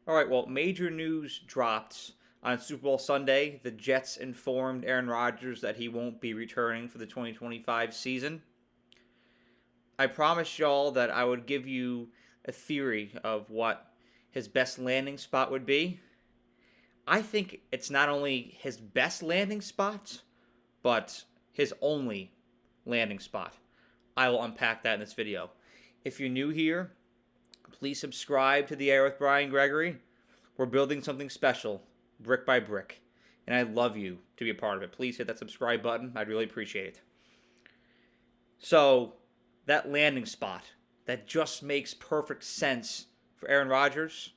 All right, well, major news dropped on Super Bowl Sunday. The Jets informed Aaron Rodgers that he won't be returning for the 2025 season. I promised y'all that I would give you a theory of what his best landing spot would be. I think it's not only his best landing spot, but his only landing spot. I will unpack that in this video. If you're new here, please subscribe to The Air with Brian Gregoire. We're building something special, brick by brick, and I'd love you to be a part of it. Please hit that subscribe button. I'd really appreciate it. So, that landing spot that just makes perfect sense for Aaron Rodgers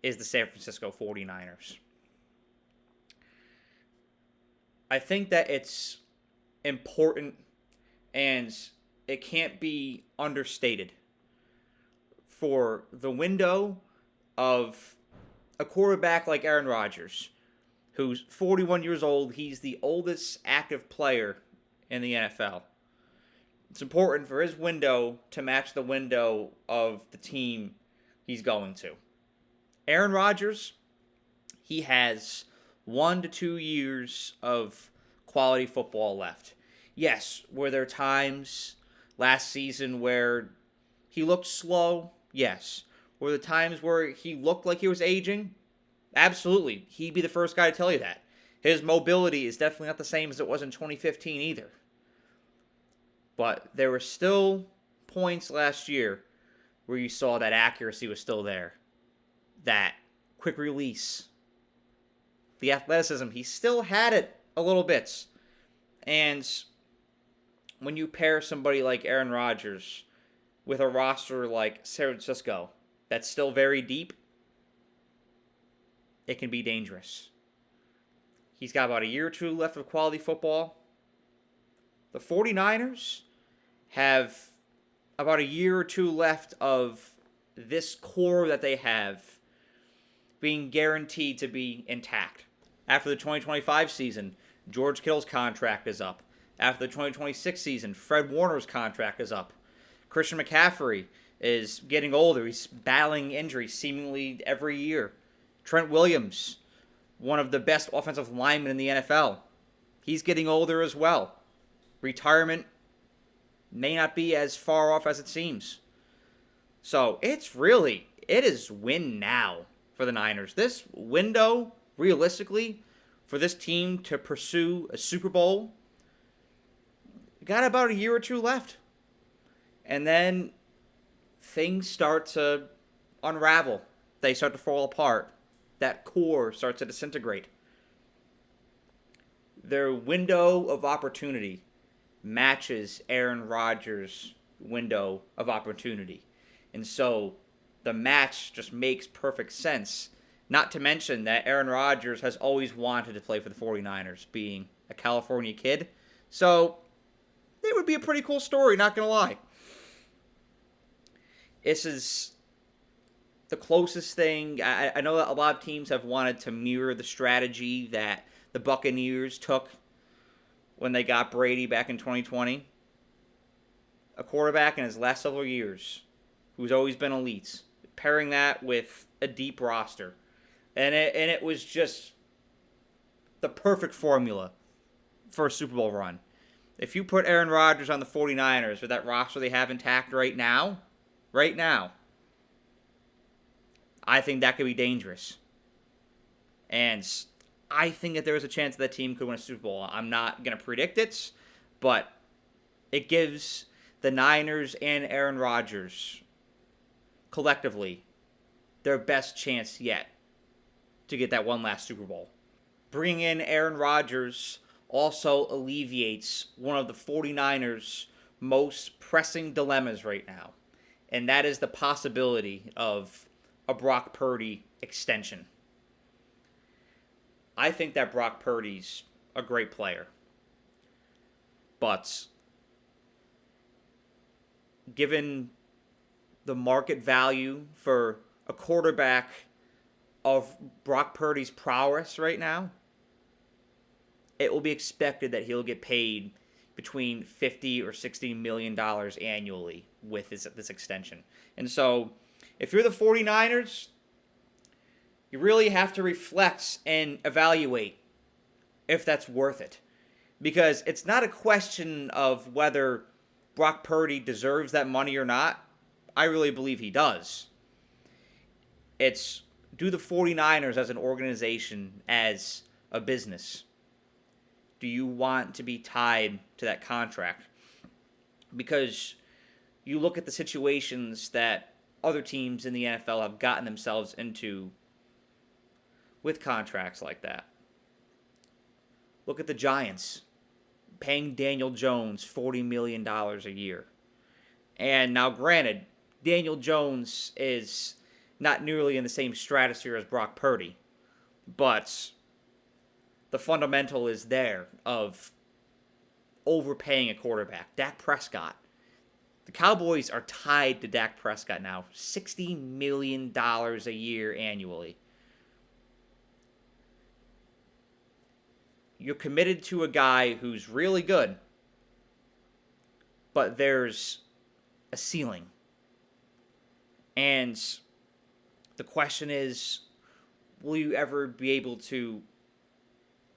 is the San Francisco 49ers. I think that it's important and it can't be understated for the window of a quarterback like Aaron Rodgers, who's 41 years old. He's the oldest active player in the NFL. It's important for his window to match the window of the team he's going to. Aaron Rodgers, he has 1 to 2 years of quality football left. Yes, were there times last season where he looked slow? Yes. Were there times where he looked like he was aging? Absolutely. He'd be the first guy to tell you that. His mobility is definitely not the same as it was in 2015 either. But there were still points last year where you saw that accuracy was still there. That quick release. The athleticism, he still had it a little bit. And when you pair somebody like Aaron Rodgers with a roster like San Francisco that's still very deep, it can be dangerous. He's got about a year or two left of quality football. The 49ers have about a year or two left of this core that they have being guaranteed to be intact. After the 2025 season, George Kittle's contract is up. After the 2026 season, Fred Warner's contract is up. Christian McCaffrey is getting older. He's battling injuries seemingly every year. Trent Williams, one of the best offensive linemen in the NFL, he's getting older as well. Retirement may not be as far off as it seems. So it is win now for the Niners. This window, realistically, for this team to pursue a Super Bowl, got about a year or two left. And then things start to unravel. They start to fall apart. That core starts to disintegrate. Their window of opportunity matches Aaron Rodgers' window of opportunity. And so the match just makes perfect sense. Not to mention that Aaron Rodgers has always wanted to play for the 49ers, being a California kid. So it would be a pretty cool story, not going to lie. This is the closest thing. I know that a lot of teams have wanted to mirror the strategy that the Buccaneers took when they got Brady back in 2020. A quarterback in his last several years who's always been elite. Pairing that with a deep roster. And it was just the perfect formula for a Super Bowl run. If you put Aaron Rodgers on the 49ers with that roster they have intact right now, I think that could be dangerous. And I think that there is a chance that team could win a Super Bowl. I'm not going to predict it, but it gives the Niners and Aaron Rodgers collectively their best chance yet to get that one last Super Bowl. Bringing in Aaron Rodgers also alleviates one of the 49ers' most pressing dilemmas right now, and that is the possibility of a Brock Purdy extension. I think that Brock Purdy's a great player, but given the market value for a quarterback of Brock Purdy's prowess right now, it will be expected that he'll get paid between $50 or $60 million annually with this extension. And so, if you're the 49ers, You really have to reflect and evaluate if that's worth it. Because it's not a question of whether Brock Purdy deserves that money or not. I really believe he does. It's, do the 49ers as an organization, as a business, do you want to be tied to that contract? Because you look at the situations that other teams in the NFL have gotten themselves into with contracts like that. Look at the Giants paying Daniel Jones $40 million a year. And now, granted, Daniel Jones is not nearly in the same stratosphere as Brock Purdy, but the fundamental is there of overpaying a quarterback. Dak Prescott. The Cowboys are tied to Dak Prescott now. $60 million a year annually. You're committed to a guy who's really good, but there's a ceiling. And the question is, will you ever be able to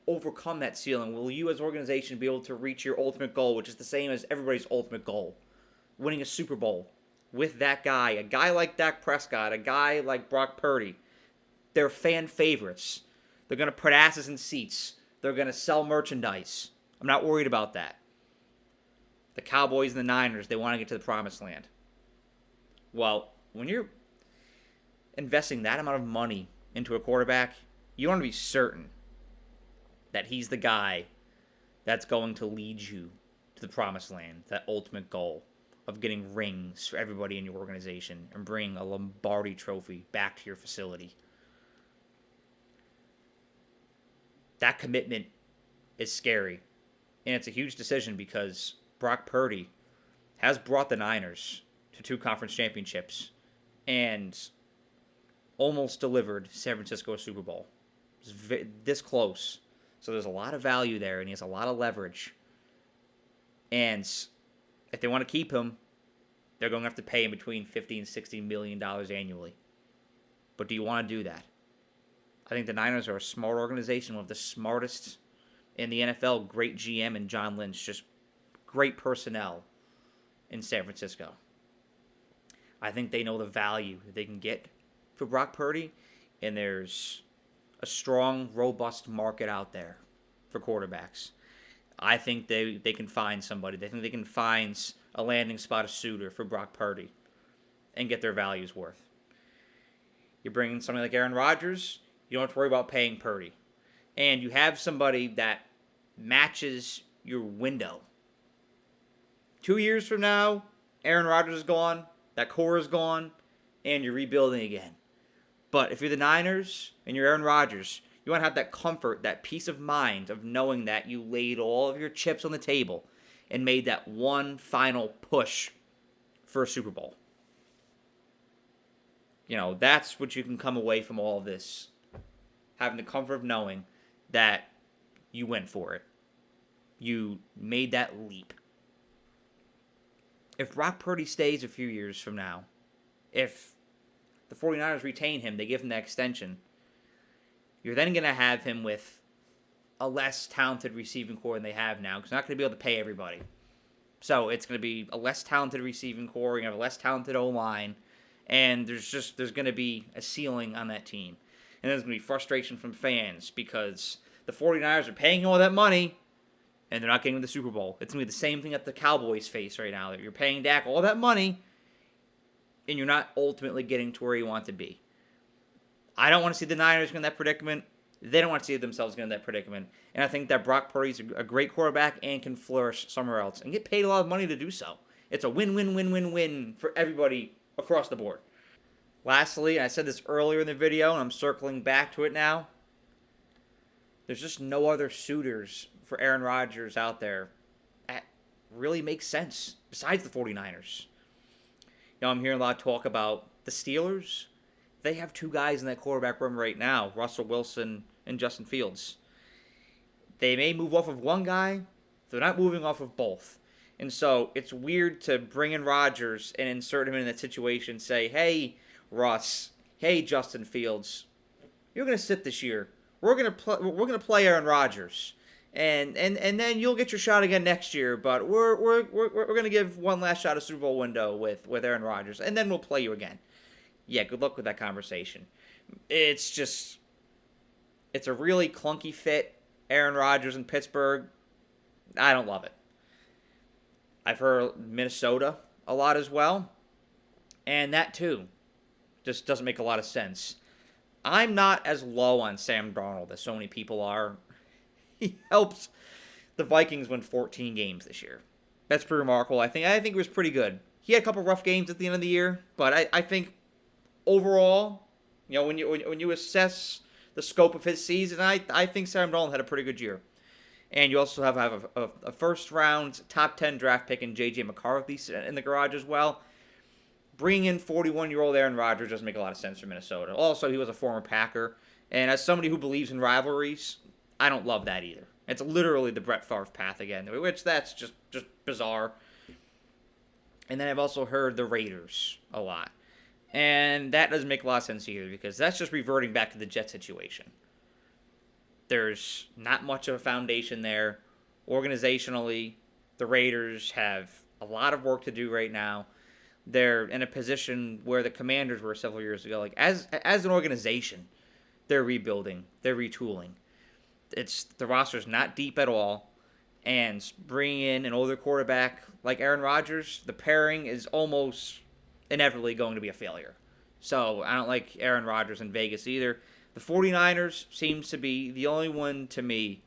overcome that ceiling? Will you as an organization be able to reach your ultimate goal, which is the same as everybody's ultimate goal? Winning a Super Bowl with that guy, a guy like Dak Prescott, a guy like Brock Purdy. They're fan favorites. They're going to put asses in seats. They're going to sell merchandise. I'm not worried about that. The Cowboys and the Niners, they want to get to the promised land. Well, when you're investing that amount of money into a quarterback, you want to be certain that he's the guy that's going to lead you to the promised land, that ultimate goal of getting rings for everybody in your organization and bringing a Lombardi trophy back to your facility. That commitment is scary. And it's a huge decision because Brock Purdy has brought the Niners to 2 conference championships and almost delivered San Francisco a Super Bowl. It was this close. So there's a lot of value there, and he has a lot of leverage. And if they want to keep him, they're going to have to pay him between $50 and $60 million annually. But do you want to do that? I think the Niners are a smart organization, one of the smartest in the NFL. Great GM and John Lynch, just great personnel in San Francisco. I think they know the value that they can get for Brock Purdy, and there's a strong, robust market out there for quarterbacks. I think they can find somebody. They think they can find a landing spot, a suitor for Brock Purdy, and get their values worth. You bring in somebody like Aaron Rodgers, you don't have to worry about paying Purdy. And you have somebody that matches your window. 2 years from now, Aaron Rodgers is gone, that core is gone, and you're rebuilding again. But if you're the Niners and you're Aaron Rodgers, you want to have that comfort, that peace of mind of knowing that you laid all of your chips on the table and made that one final push for a Super Bowl. You know, that's what you can come away from all of this. Having the comfort of knowing that you went for it. You made that leap. If Brock Purdy stays a few years from now, if the 49ers retain him, they give him that extension, you're then going to have him with a less talented receiving core than they have now, because they're not going to be able to pay everybody. So it's going to be a less talented receiving core, you're going to have a less talented O-line, and there's going to be a ceiling on that team. And there's going to be frustration from fans because the 49ers are paying all that money and they're not getting the Super Bowl. It's going to be the same thing that the Cowboys face right now. You're paying Dak all that money and you're not ultimately getting to where you want to be. I don't want to see the Niners in that predicament. They don't want to see themselves in that predicament. And I think that Brock Purdy's a great quarterback and can flourish somewhere else and get paid a lot of money to do so. It's a win-win-win-win-win for everybody across the board. Lastly, I said this earlier in the video, and I'm circling back to it now. There's just no other suitors for Aaron Rodgers out there that really makes sense besides the 49ers. You know, I'm hearing a lot of talk about the Steelers. They have 2 guys in that quarterback room right now, Russell Wilson and Justin Fields. They may move off of one guy. They're not moving off of both. And so it's weird to bring in Rodgers and insert him in that situation, say, hey, Russ, hey, Justin Fields, You're going to sit this year. We're going to play Aaron Rodgers. And then you'll get your shot again next year, but we're going to give one last shot at Super Bowl window with Aaron Rodgers, and then we'll play you again. Yeah, good luck with that conversation. It's a really clunky fit. Aaron Rodgers in Pittsburgh, I don't love it. I've heard Minnesota a lot as well, and that too just doesn't make a lot of sense. I'm not as low on Sam Darnold as so many people are. He helped the Vikings win 14 games this year. That's pretty remarkable. I think it was pretty good. He had a couple rough games at the end of the year, but I think overall, when you assess the scope of his season, I think Sam Darnold had a pretty good year. And you also have a first round top 10 draft pick in J.J. McCarthy in the garage as well. Bringing in 41-year-old Aaron Rodgers doesn't make a lot of sense for Minnesota. Also, he was a former Packer, and as somebody who believes in rivalries, I don't love that either. It's literally the Brett Favre path again, which that's just bizarre. And then I've also heard the Raiders a lot. And that doesn't make a lot of sense either, because that's just reverting back to the Jet situation. There's not much of a foundation there. Organizationally, the Raiders have a lot of work to do right now. They're in a position where the Commanders were several years ago. Like as an organization, they're rebuilding, they're retooling. The roster's not deep at all, and bringing in an older quarterback like Aaron Rodgers, the pairing is almost inevitably going to be a failure. So I don't like Aaron Rodgers in Vegas either. The 49ers seems to be the only one to me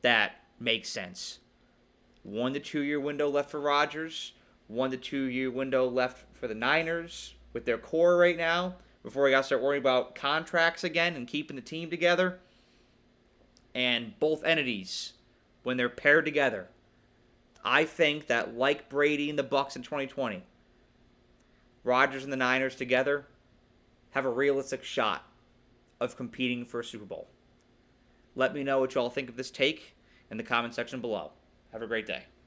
that makes sense. 1 to 2 year window left for Rodgers, 1 to 2 year window left for the Niners with their core right now before we got to start worrying about contracts again and keeping the team together. And both entities, when they're paired together, I think that like Brady and the Bucs in 2020, Rodgers and the Niners together have a realistic shot of competing for a Super Bowl. Let me know what y'all think of this take in the comment section below. Have a great day.